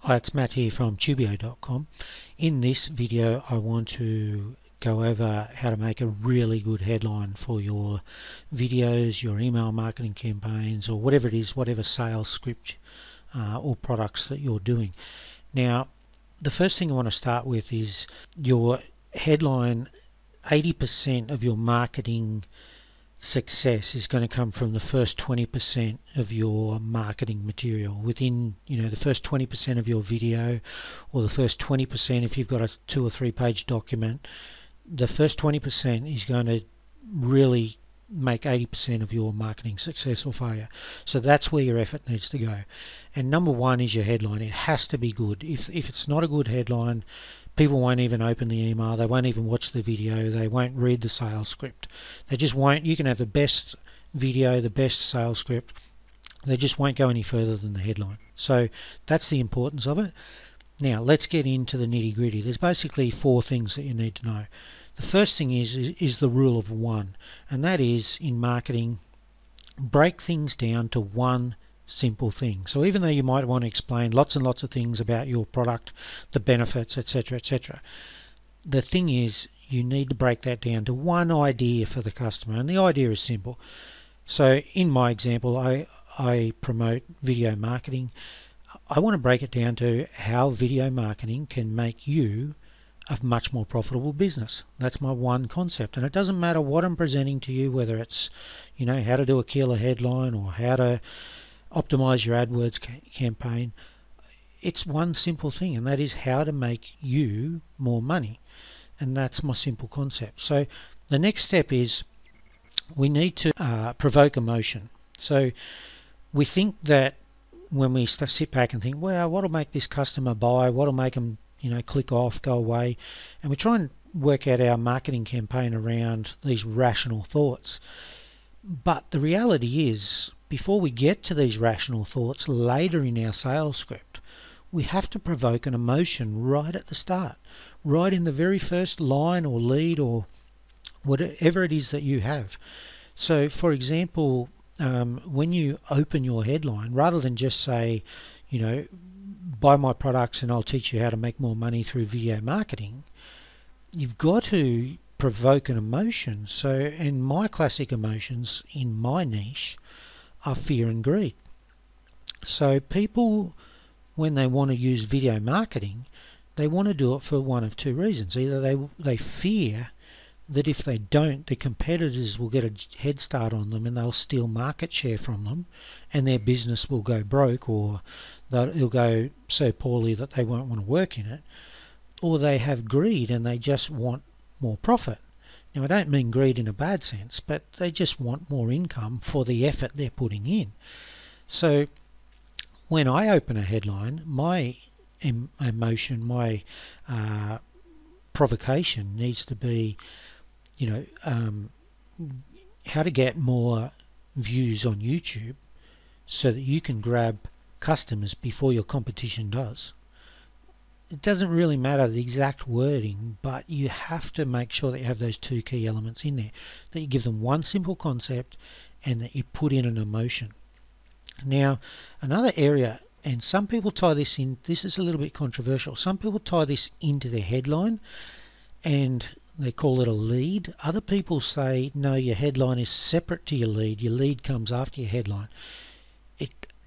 Hi, it's Matt here from TubeEO.com. In this video I want to go over how to make a really good headline for your videos, your email marketing campaigns, or whatever it is, whatever sales script or products that you're doing. Now, the first thing I want to start with is your headline. 80% of your marketing success is going to come from the first 20% of your marketing material. Within the first 20% of your video, or the first 20% if you've got a 2 or 3 page document, the first 20% is going to really make 80% of your marketing success or failure. So that's where your effort needs to go. And number one is your headline. It has to be good. If it's not a good headline, people won't even open the email, they won't even watch the video, they won't read the sales script. They just won't. You can have the best video, the best sales script, they just won't go any further than the headline. So that's the importance of it. Now let's get into the nitty gritty. There's basically 4 things that you need to know. The first thing is the rule of 1, and that is, in marketing, break things down to one simple thing. So even though you might want to explain lots and lots of things about your product, the benefits, etc., etc., the thing is, you need to break that down to one idea for the customer, and the idea is simple. So in my example, I promote video marketing. I want to break it down to how video marketing can make you a much more profitable business. That's my one concept, and it doesn't matter what I'm presenting to you, whether it's how to do a killer headline or how to optimize your AdWords campaign. It's one simple thing, and that is how to make you more money, and that's my simple concept. So the next step is we need to provoke emotion. So we think that when we sit back and think, well, what'll make this customer buy, what'll make them click off, go away, and we try and work out our marketing campaign around these rational thoughts. But the reality is, before we get to these rational thoughts later in our sales script, we have to provoke an emotion right at the start, right in the very first line or lead or whatever it is that you have. So for example, when you open your headline, rather than just say, buy my products and I'll teach you how to make more money through video marketing, you've got to provoke an emotion. So, and my classic emotions in my niche are fear and greed. So people, when they want to use video marketing, they want to do it for one of 2 reasons. Either they fear that if they don't, the competitors will get a head start on them and they'll steal market share from them, and their business will go broke, or it'll go so poorly that they won't want to work in it. Or they have greed and they just want more profit. Now, I don't mean greed in a bad sense, but they just want more income for the effort they're putting in. So when I open a headline, my emotion, my provocation needs to be how to get more views on YouTube so that you can grab customers before your competition does. It doesn't really matter the exact wording, but you have to make sure that you have those 2 key elements in there, that you give them one simple concept and that you put in an emotion. Now, another area, and some people tie this in, this is a little bit controversial, some people tie this into their headline and they call it a lead. Other people say, no, your headline is separate to your lead comes after your headline.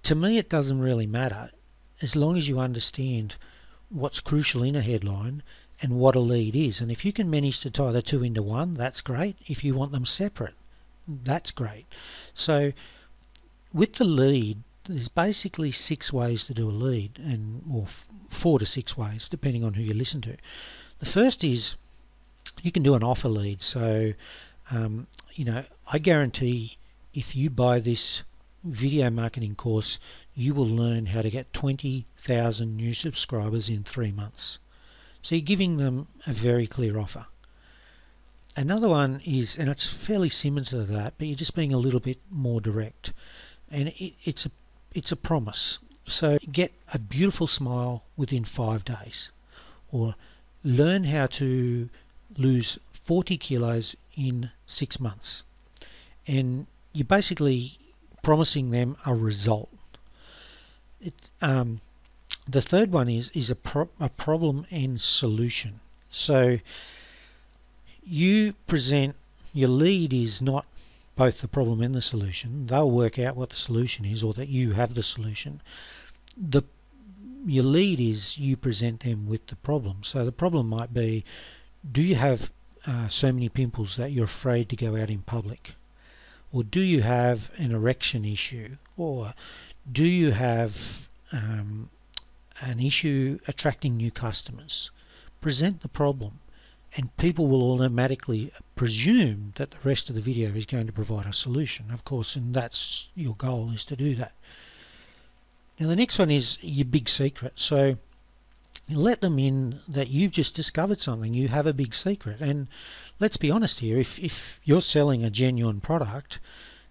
To me, it doesn't really matter, as long as you understand what's crucial in a headline and what a lead is. And if you can manage to tie the 2 into one, that's great. If you want them separate, that's great. So with the lead, there's basically 6 ways to do a lead, or 4 to 6 ways depending on who you listen to. The first is you can do an offer lead. So I guarantee if you buy this video marketing course, you will learn how to get 20,000 new subscribers in 3 months. So you're giving them a very clear offer. Another one is, and it's fairly similar to that, but you're just being a little bit more direct, and it's a promise. So get a beautiful smile within 5 days, or learn how to lose 40 kilos in 6 months, and you're basically promising them a result. The third one is a problem and solution. So you present, your lead is not both the problem and the solution. They'll work out what the solution is, or that you have the solution. Your lead is you present them with the problem. So the problem might be, do you have so many pimples that you're afraid to go out in public? Or do you have an erection issue? Or do you have an issue attracting new customers? Present the problem, and people will automatically presume that the rest of the video is going to provide a solution, of course, and that's your goal, is to do that. Now the next one is your big secret. So let them in that you've just discovered something, you have a big secret. And let's be honest here, if you're selling a genuine product,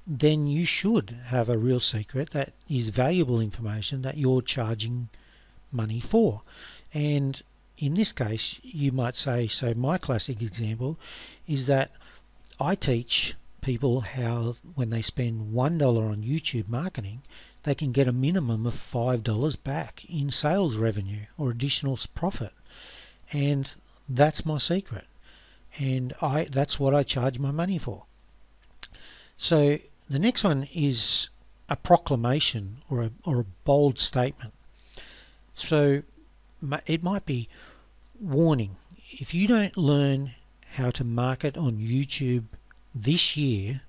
then you should have a real secret that is valuable information that you're charging money for. And in this case, you might say, so my classic example is that I teach people how, when they spend $1 on YouTube marketing, they can get a minimum of $5 back in sales revenue or additional profit. And that's my secret. And that's what I charge my money for. So the next one is a proclamation or a bold statement. So it might be, warning, if you don't learn how to market on YouTube this year,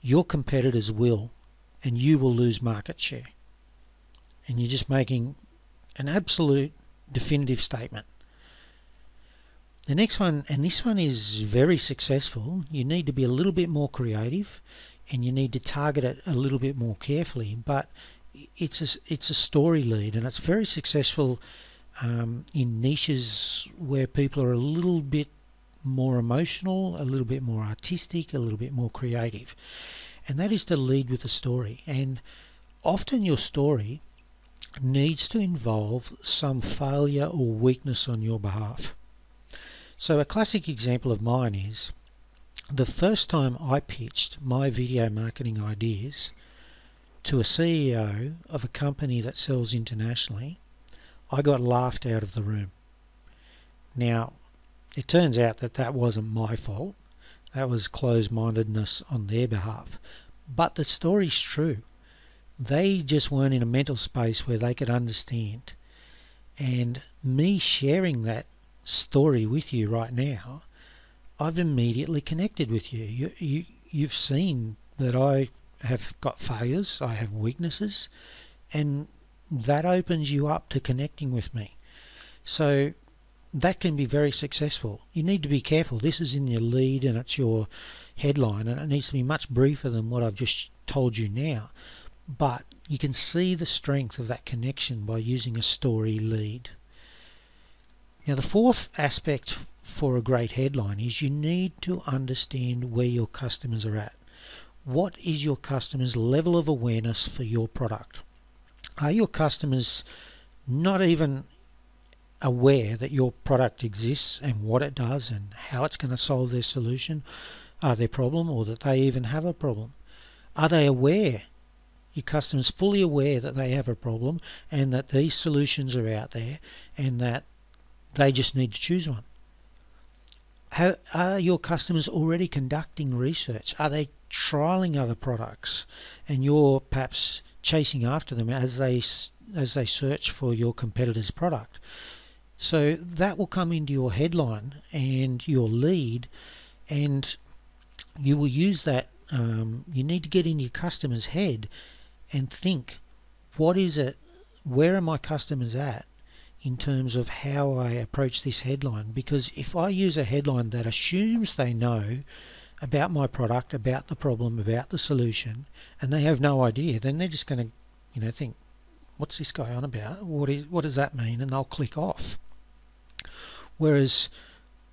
your competitors will, and you will lose market share. And you're just making an absolute definitive statement. The next one, and this one is very successful, you need to be a little bit more creative and you need to target it a little bit more carefully, but it's a story lead, and it's very successful in niches where people are a little bit more emotional, a little bit more artistic, a little bit more creative. And that is to lead with a story. And often your story needs to involve some failure or weakness on your behalf. So a classic example of mine is the first time I pitched my video marketing ideas to a CEO of a company that sells internationally, I got laughed out of the room. Now, it turns out that that wasn't my fault. That was closed-mindedness on their behalf. But the story's true. They just weren't in a mental space where they could understand. And me sharing that story with you right now, I've immediately connected with you. You've seen that I have got failures, I have weaknesses, and that opens you up to connecting with me. So that can be very successful. You need to be careful. This is in your lead and it's your headline, and it needs to be much briefer than what I've just told you now. But you can see the strength of that connection by using a story lead. Now the fourth aspect for a great headline is you need to understand where your customers are at. What is your customers' level of awareness for your product? Are your customers not even aware that your product exists and what it does and how it's going to solve their solution, their problem, or that they even have a problem? Are they aware, your customers fully aware that they have a problem and that these solutions are out there and that they just need to choose one? Are your customers already conducting research? Are they trialing other products and you're perhaps chasing after them as they search for your competitor's product? So that will come into your headline and your lead, and you will use that. You need to get in your customer's head and think, what is it, where are my customers at in terms of how I approach this headline? Because if I use a headline that assumes they know about my product, about the problem, about the solution, and they have no idea, then they're just going to think, what's this guy on about? What does that mean? And they'll click off. Whereas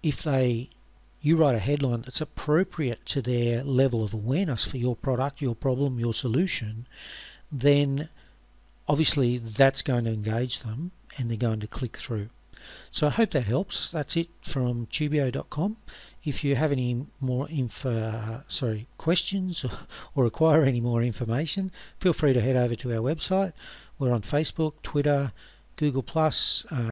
if you write a headline that's appropriate to their level of awareness for your product, your problem, your solution, then obviously that's going to engage them and they're going to click through. So I hope that helps. That's it from TubeEO.com. If you have any more questions or require any more information, feel free to head over to our website. We're on Facebook, Twitter, Google Plus,